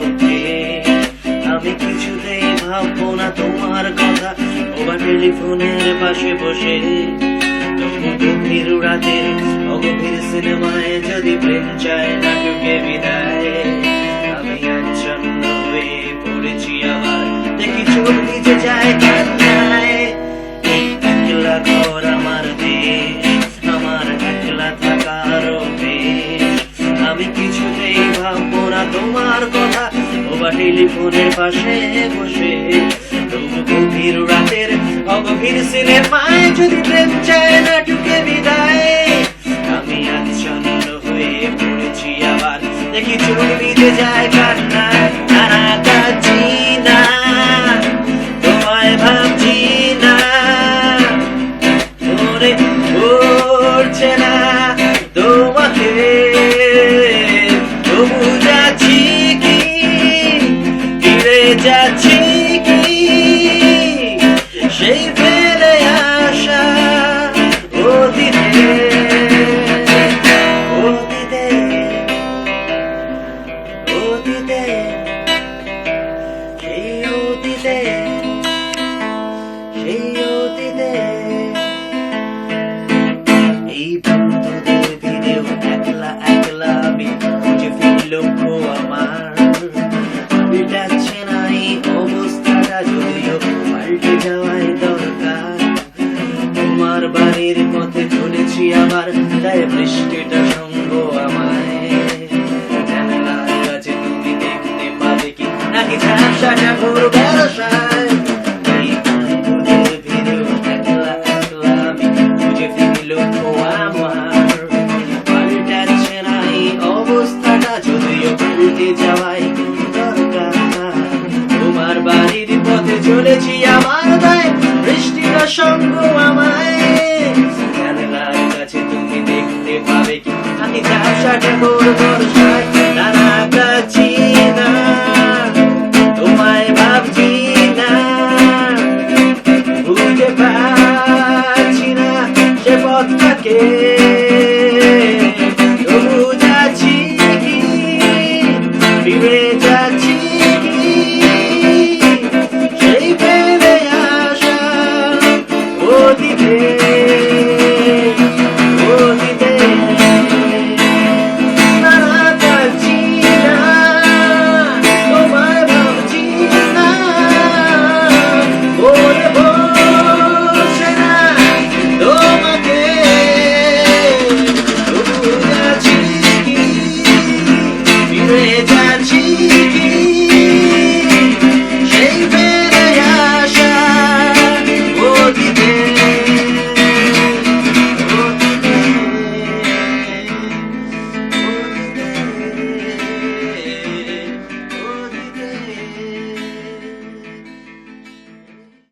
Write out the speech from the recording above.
ওঠে। আমি কিছুতেই ভাববো না তোমার কথা, ওবা টেলিফোনের পাশে বসে। তবু গভীর রাতের অগভীর সিনেমায় যদি প্রেম চায় নাটকে বিদায়, আমি আচ্ছন্ন হয়ে পড়েছি আবার, দেখি চোখ ভিজে যায় কান্নায়। এই একলা ঘর আমার দেশ, আমার একলা থাকার অভ্যেস। আমি কিছুতেই ভাববো না তোমার কথা, ওবা টেলিফোনের পাশে বসে। তবু গভীর রাতের অগভীর সিনেমায় যদি প্রেম চায় নাটকে বিদায়, আমি আচ্ছন্ন হয়ে পড়েছি আবার, দেখি চোখ ভিজে যায় কান্নায়। নানা কাছি না, তোমায় ভাবছি না, মনে পড়ছে না তোমাকে। তবু যাচ্ছি কি, ফিরে যাচ্ছি কি সেই ফেলে আসা অতীতে। অতীতে অতীতে সেই অতীতে, সেই অতীতে। এই বন্ধুদের ভিড়েও একলা একলা আমি খুঁজে ফিরলো আমার। মেটাচ্ছে না এই অবস্থাটা, যদিও পাল্টে যাওয়াই দরকার। তোমার বাড়ির পথে চলেছি আবার, তাই বৃষ্টিটা সঙ্গ আমায়। জানালার কাছে তুমি দেখতে পাবে কি নাকি ঝাপসাটা ঘুর ভরসায়। এই বন্ধুদের ভিড়েও একলা একলা আমি খুঁজে ফিরলো আমার। পাল্টাচ্ছে না এই অবস্থাটা, যদিও পাল্টে যাওয়াই দরকার। তোমার বাড়ির পথে চলেছি আমার, তাই বৃষ্টিটা সঙ্গ আমায়। জানালার কাছে তুমি দেখতে পাবে কি নাকি ঝাপসাটা ঘোর বর্ষায়। নানা